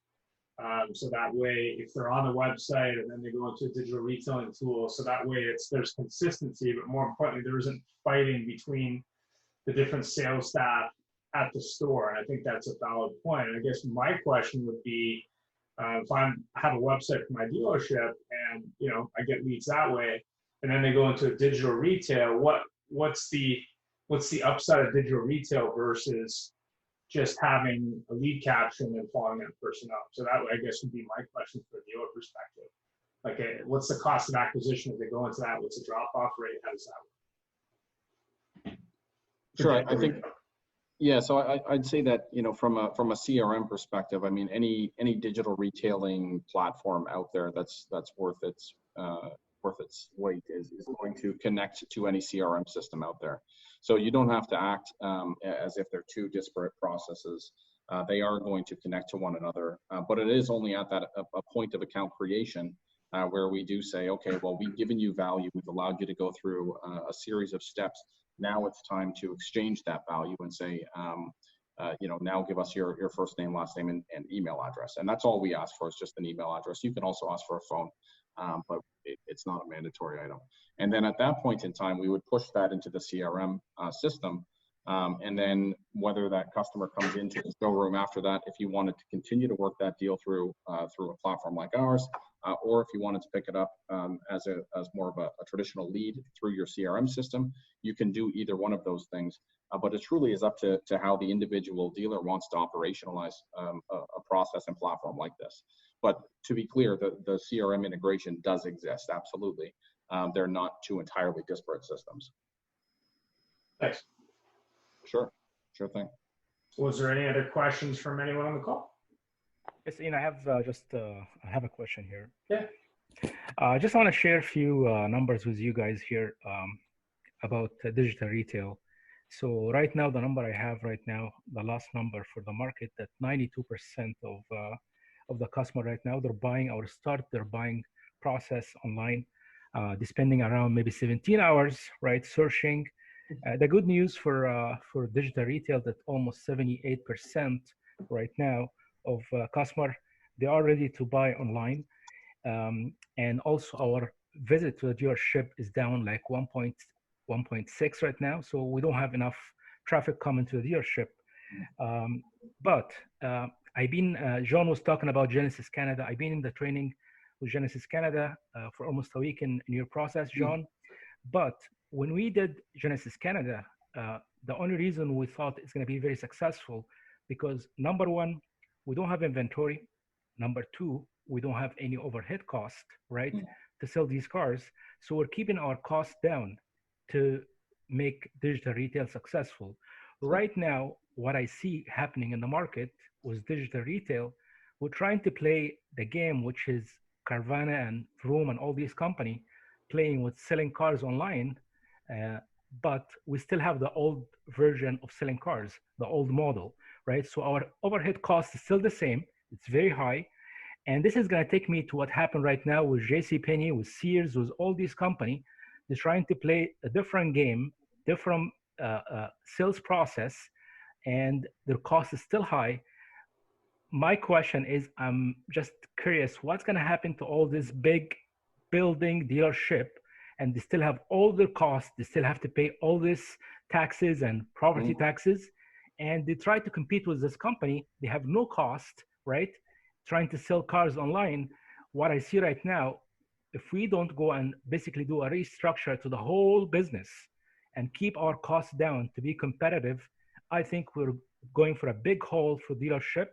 B: So that way, if they're on the website and then they go into a digital retailing tool, so that way there's consistency, but more importantly, there isn't fighting between the different sales staff at the store. And I think that's a valid point. And I guess my question would be, if I have a website for my dealership and, I get leads that way, and then they go into a digital retail, what's the upside of digital retail versus just having a lead capture and then following that person up? So that, I guess, would be my question from a dealer perspective. Like, what's the cost of acquisition if they go into that? What's the drop-off rate? How does that work?
E: Sure, I think Yeah, so I'd say that, you know, from a CRM perspective, I mean, any digital retailing platform out there that's worth its weight is going to connect to any CRM system out there. So you don't have to act as if they're two disparate processes. They are going to connect to one another, but it is only at that a point of account creation where we do say, okay, well, we've given you value, we've allowed you to go through a series of steps. Now it's time to exchange that value and say, you know, now give us your first name, last name, and email address. And that's all we ask for, is just an email address. You can also ask for a phone, but it's not a mandatory item. And then at that point in time, we would push that into the CRM system. And then whether that customer comes into the showroom after that, if you wanted to continue to work that deal through a platform like ours, or if you wanted to pick it up as more of a traditional lead through your CRM system, you can do either one of those things. But it truly is up to how the individual dealer wants to operationalize a process and platform like this. But to be clear, the CRM integration does exist, absolutely. They're not two entirely disparate systems.
B: Thanks.
E: Sure thing.
B: Was there any other questions from anyone on the call?
G: Yes, Ian, I have I have a question here.
B: Yeah.
G: I just want to share a few numbers with you guys here about digital retail. So right now, the number I have right now, the last number for the market, that 92% of the customer right now, they're buying or start their buying process online, spending around maybe 17 hours, right, searching. The good news for digital retail, that almost 78% right now of customer, they are ready to buy online. And also our visit to the dealership is down like 1.6 right now. So we don't have enough traffic coming to the dealership. But John was talking about Genesis Canada. I've been in the training with Genesis Canada for almost a week in your process, John. But when we did Genesis Canada, the only reason we thought it's going to be very successful, because number one, we don't have inventory. Number two, we don't have any overhead cost, right, to sell these cars. So we're keeping our costs down to make digital retail successful. Right now, what I see happening in the market with digital retail, we're trying to play the game, which is Carvana and Vroom and all these companies playing with selling cars online, but we still have the old version of selling cars, the old model, right? So our overhead cost is still the same. It's very high. And this is going to take me to what happened right now with JCPenney, with Sears, with all these companies. They're trying to play a different game, different sales process, and their cost is still high. My question is, I'm just curious, what's going to happen to all this big building dealership, and they still have all their costs, they still have to pay all this taxes and property taxes, and they try to compete with this company. They have no cost, right? Trying to sell cars online. What I see right now, if we don't go and basically do a restructure to the whole business and keep our costs down to be competitive, I think we're going for a big hole for dealership,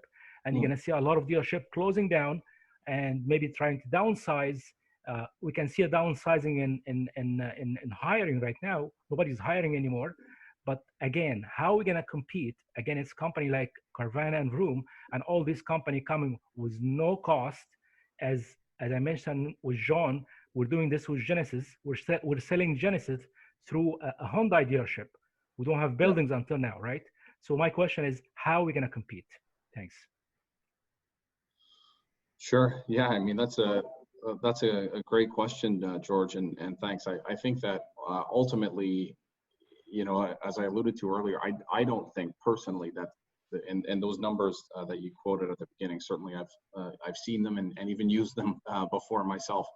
G: and you're going to see a lot of dealership closing down and maybe trying to downsize. We can see a downsizing in hiring right now. Nobody's hiring anymore. But again, how are we going to compete against company like Carvana and Vroom and all these companies coming with no cost? As I mentioned with John, we're doing this with Genesis. We're selling Genesis through a Hyundai dealership. We don't have buildings until now, right? So my question is, how are we going to compete? Thanks.
E: Sure. Yeah, I mean, that's a great question, George, and thanks. I think that ultimately, you know, as I alluded to earlier, I don't think personally that, and those numbers that you quoted at the beginning, certainly I've seen them and even used them before myself.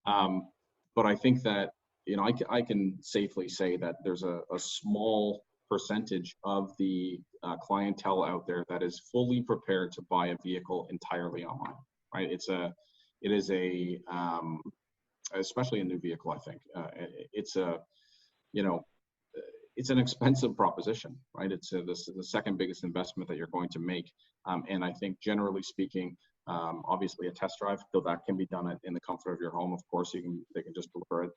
E: But I think that, you know, I can safely say that there's a small percentage of the clientele out there that is fully prepared to buy a vehicle entirely online, right? It is a especially a new vehicle, I think it's a, you know, it's an expensive proposition, right? It's the second biggest investment that you're going to make. And I think generally speaking, obviously a test drive, though that can be done in the comfort of your home, of course, they can just deliver it.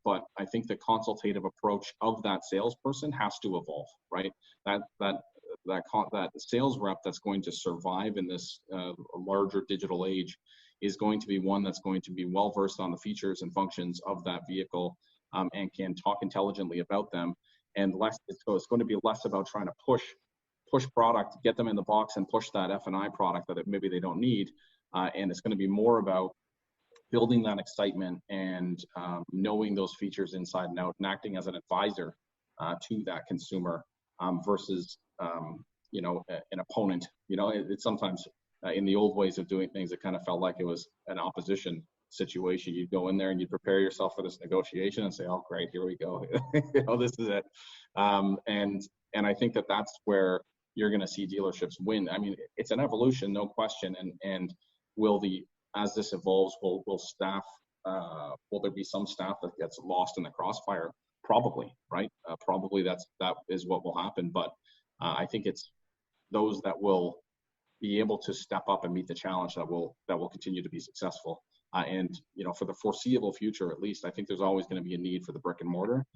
E: but I think the consultative approach of that salesperson has to evolve, right? That sales rep that's going to survive in this larger digital age is going to be one that's going to be well versed on the features and functions of that vehicle, and can talk intelligently about them, and less. So it's going to be less about trying to push product, get them in the box, and push that F&I product that maybe they don't need, and it's going to be more about building that excitement and knowing those features inside and out, and acting as an advisor to that consumer, versus an opponent. It's sometimes in the old ways of doing things, it kind of felt like it was an opposition situation. You'd go in there and you'd prepare yourself for this negotiation and say, "Oh, great, here we go." This is it. And I think that that's where you're going to see dealerships win. I mean, it's an evolution, no question. And as this evolves, will there be some staff that gets lost in the crossfire? Probably, right? Probably that is what will happen. But I think it's those that will be able to step up and meet the challenge that will continue to be successful. And for the foreseeable future, at least, I think there's always going to be a need for the brick and mortar,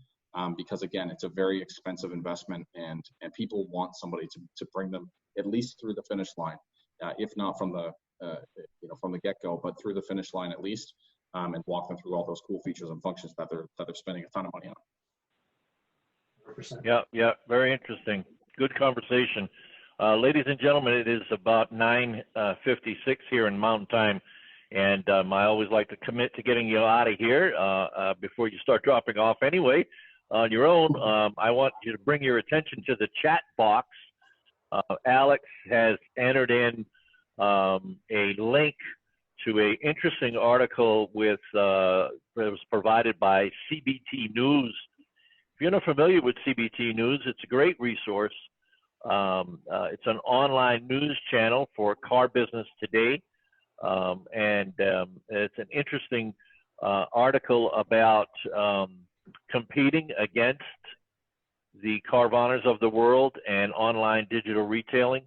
E: because again, it's a very expensive investment, and people want somebody to bring them at least through the finish line, if not from the get-go, but through the finish line at least, and walk them through all those cool features and functions that they're spending a ton of money on.
B: 100%.
A: Yeah, very interesting. Good conversation. Ladies and gentlemen, it is about 9:56 here in Mountain Time, and I always like to commit to getting you out of here before you start dropping off anyway on your own. I want you to bring your attention to the chat box. Alex has entered in a link to an interesting article that was provided by CBT News. If you're not familiar with CBT News, it's a great resource. It's an online news channel for car business today, and it's an interesting article about competing against the Carvanas of the world and online digital retailing.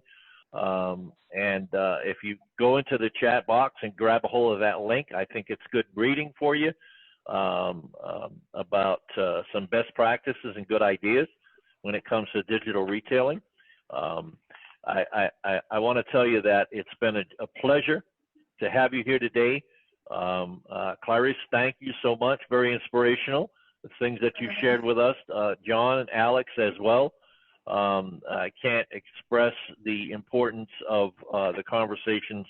A: And if you go into the chat box and grab a hold of that link, I think it's good reading for you about some best practices and good ideas when it comes to digital retailing. I want to tell you that it's been a pleasure to have you here today. Clarice, thank you so much. Very inspirational, the things that you shared with us. John and Alex as well. I can't express the importance of the conversations,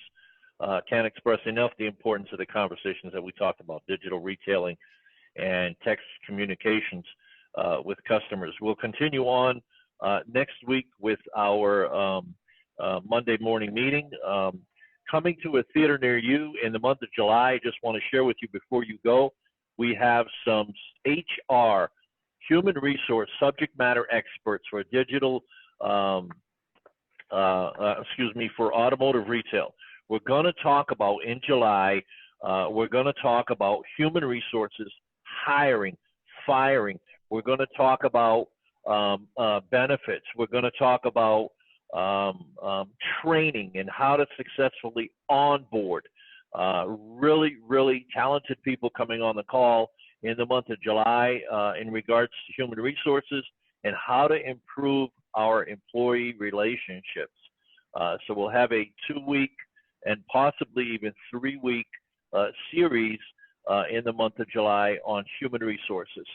A: can't express enough the importance of the conversations that we talked about, digital retailing and text communications with customers. We'll continue on next week with our Monday morning meeting. Coming to a theater near you in the month of July, I just want to share with you before you go, we have some HR, human resource subject matter experts for digital, for automotive retail. We're going to talk about in July, we're going to talk about human resources, hiring, firing. We're going to talk about benefits. We're going to talk about training and how to successfully onboard. Really, really talented people coming on the call in the month of July in regards to human resources and how to improve our employee relationships. So we'll have a 2-week and possibly even 3-week series in the month of July on human resources.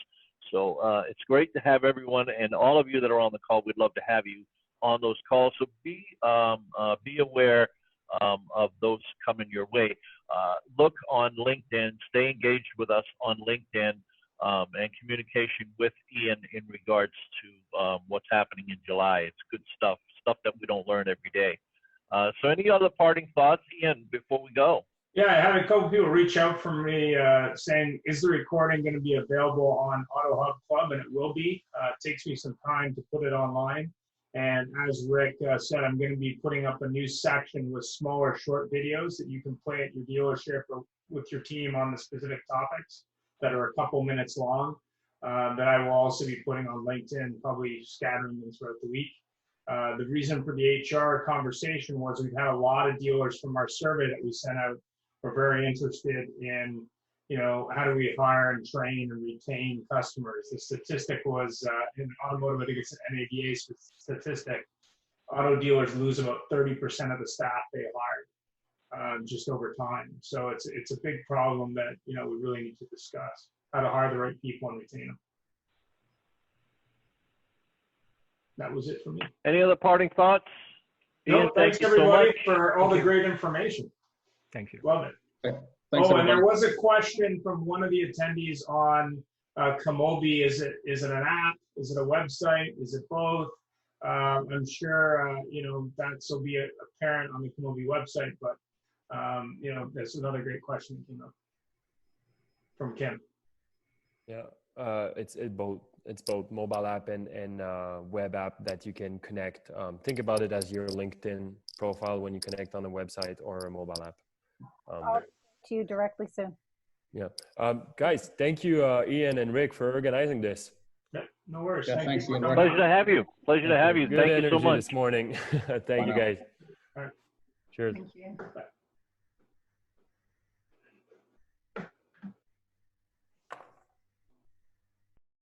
A: So it's great to have everyone, and all of you that are on the call, we'd love to have you on those calls. So be aware of those coming your way. Look on LinkedIn, stay engaged with us on LinkedIn, and communication with Ian in regards to what's happening in July. It's good stuff that we don't learn every day. So any other parting thoughts, Ian, before we go?
B: Yeah, I had a couple people reach out from me saying, is the recording going to be available on AutoHub Club? And it will be. It takes me some time to put it online. And as Rick said, I'm going to be putting up a new section with smaller short videos that you can play at your dealership or with your team on the specific topics that are a couple minutes long, that I will also be putting on LinkedIn, probably scattering them throughout the week. The reason for the HR conversation was we've had a lot of dealers from our survey that we sent out were very interested in how do we hire and train and retain customers? The statistic was in automotive, I think it's an NADA statistic. Auto dealers lose about 30% of the staff they hired just over time. So it's a big problem that we really need to discuss how to hire the right people and retain them. That was it for me.
A: Any other parting thoughts?
B: No,
A: Ian,
B: thanks
A: thank you so
B: everybody
A: much.
B: for all the great information.
G: Thank you.
B: Love it.
E: Thanks,
B: And
E: everybody.
B: there was a question from one of the attendees on Komobi. Is it an app? Is it a website? Is it both? I'm sure that will be apparent on the Komobi website, but that's another great question that came up from Kim.
D: Yeah, it's both mobile app and web app that you can connect. Think about it as your LinkedIn profile when you connect on a website or a mobile app.
H: I'll to you directly soon.
D: Yeah, guys, thank you, Ian and Rick, for organizing this.
B: Yeah, no worries.
E: Yeah,
B: Thank
E: thanks,
B: you.
E: Ian.
A: Pleasure to have you. Pleasure to have you.
D: Good
A: Thank you
D: energy
A: so much.
D: this morning. Thank you,
E: now.
D: guys.
B: All right.
D: Cheers.
F: Thank you.
B: Bye.